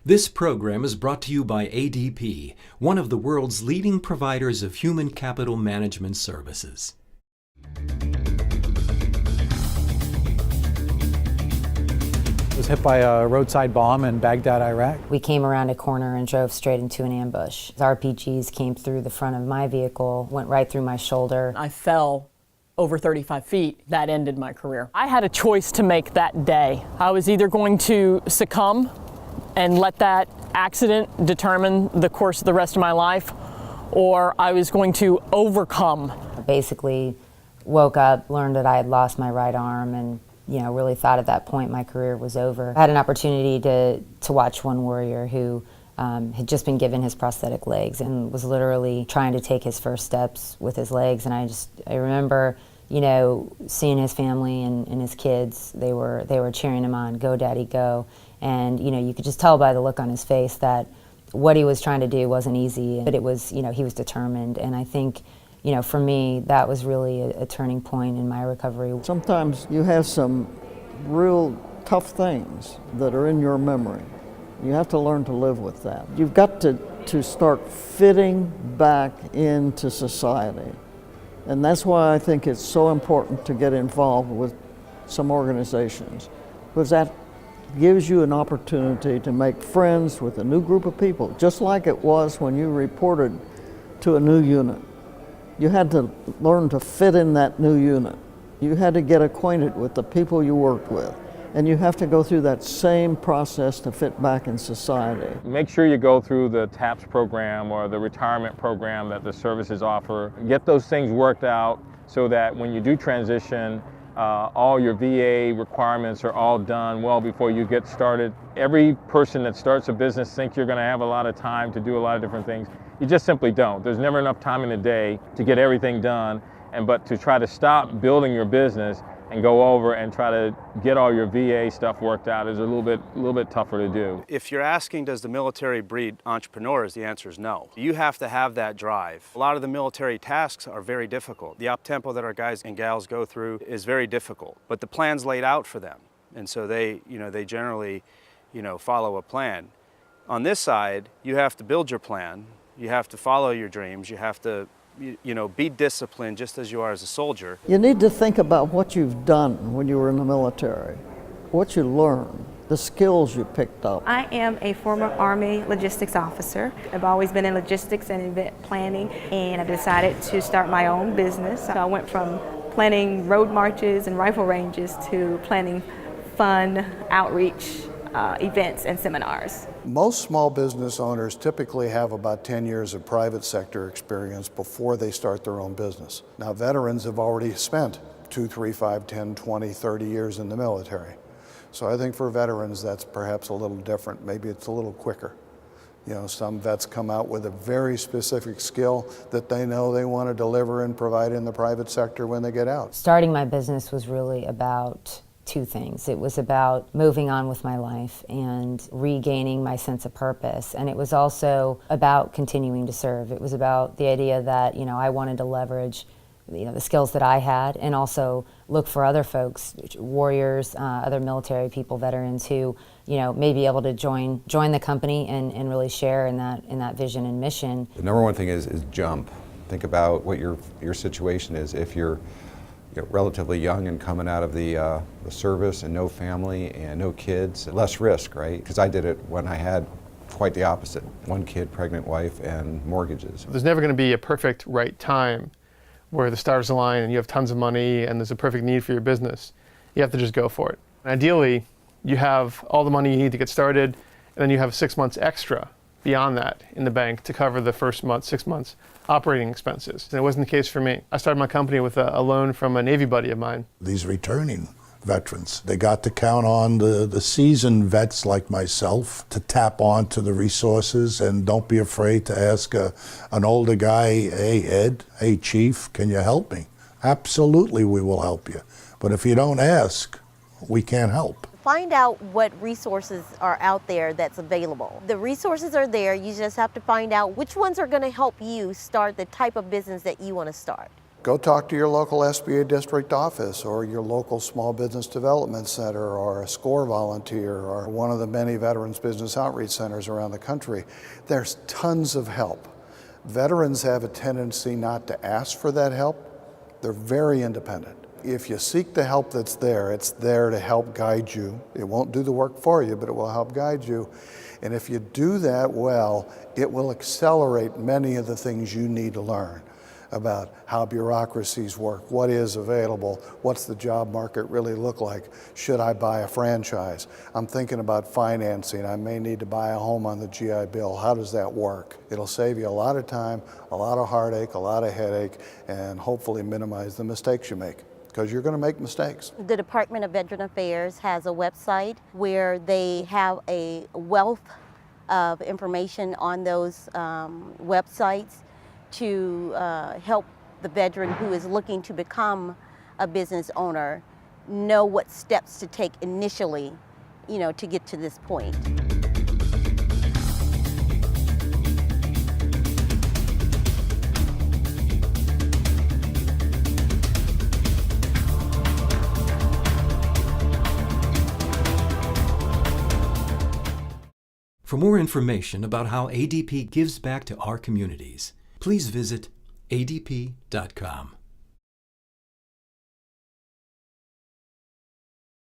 This program is brought to you by ADP, one of the world's leading providers of human capital management services. I was hit by a roadside bomb in Baghdad, Iraq. We came around a corner and drove straight into an ambush. RPGs came through the front of my vehicle, went right through my shoulder. I fell over 35 feet. That ended my career. I had a choice to make that day. I was either going to succumb and let that accident determine the course of the rest of my life, or I was going to overcome. I basically woke up, learned that I had lost my right arm, and really thought at that point my career was over. I had an opportunity to watch one warrior who had just been given his prosthetic legs and was literally trying to take his first steps with his legs. And I remember, seeing his family and his kids. They were cheering him on, "Go, Daddy, go!" And you could just tell by the look on his face that what he was trying to do wasn't easy, but it was, he was determined. And I think, for me, that was really a turning point in my recovery. Sometimes you have some real tough things that are in your memory. You have to learn to live with that. You've got to start fitting back into society. And that's why I think it's so important to get involved with some organizations, because that gives you an opportunity to make friends with a new group of people, just like it was when you reported to a new unit. You had to learn to fit in that new unit. You had to get acquainted with the people you worked with. And you have to go through that same process to fit back in society. Make sure you go through the TAPS program or the retirement program that the services offer. Get those things worked out so that when you do transition, all your VA requirements are all done well before you get started. Every person that starts a business thinks you're going to have a lot of time to do a lot of different things. You just simply don't. There's never enough time in the day to get everything done, but to try to stop building your business and go over and try to get all your VA stuff worked out is a little bit tougher to do. If you're asking, does the military breed entrepreneurs, the answer is no. You have to have that drive. A lot of the military tasks are very difficult. The up-tempo that our guys and gals go through is very difficult, but the plan's laid out for them. And so they generally, follow a plan. On this side, you have to build your plan. You have to follow your dreams. You have to be disciplined just as you are as a soldier. You need to think about what you've done when you were in the military, what you learned, the skills you picked up. I am a former Army logistics officer. I've always been in logistics and event planning, and I decided to start my own business. So I went from planning road marches and rifle ranges to planning fun outreach events and seminars. Most small business owners typically have about 10 years of private sector experience before they start their own business. Now, veterans have already spent 2, 3, 5, 10, 20, 30 years in the military. So I think for veterans, that's perhaps a little different. Maybe it's a little quicker. Some vets come out with a very specific skill that they know they want to deliver and provide in the private sector when they get out. Starting my business was really about two things. It was about moving on with my life and regaining my sense of purpose. And it was also about continuing to serve. It was about the idea that, I wanted to leverage, the skills that I had and also look for other folks, warriors, other military people, veterans who, may be able to join the company and really share in that vision and mission. The number one thing is jump. Think about what your situation is. If you're relatively young and coming out of the service and no family and no kids, less risk, right? Because I did it when I had quite the opposite. 1 kid, pregnant wife, and mortgages. There's never going to be a perfect right time where the stars align and you have tons of money and there's a perfect need for your business. You have to just go for it. And ideally, you have all the money you need to get started, and then you have 6 months extra beyond that in the bank to cover the first 6 months operating expenses. And it wasn't the case for me. I started my company with a loan from a Navy buddy of mine. These returning veterans, they got to count on the seasoned vets like myself to tap onto the resources, and don't be afraid to ask an older guy, "Hey Ed, hey Chief, can you help me?" Absolutely, we will help you. But if you don't ask, we can't help. Find out what resources are out there that's available. The resources are there, you just have to find out which ones are going to help you start the type of business that you want to start. Go talk to your local SBA district office or your local small business development center or a SCORE volunteer or one of the many Veterans Business Outreach Centers around the country. There's tons of help. Veterans have a tendency not to ask for that help. They're very independent. If you seek the help that's there, it's there to help guide you. It won't do the work for you, but it will help guide you. And if you do that well, it will accelerate many of the things you need to learn about how bureaucracies work, what is available, what's the job market really look like, should I buy a franchise? I'm thinking about financing, I may need to buy a home on the GI Bill, how does that work? It'll save you a lot of time, a lot of heartache, a lot of headache, and hopefully minimize the mistakes you make, because you're going to make mistakes. The Department of Veteran Affairs has a website where they have a wealth of information on those websites to help the veteran who is looking to become a business owner know what steps to take initially, to get to this point. For more information about how ADP gives back to our communities, please visit adp.com.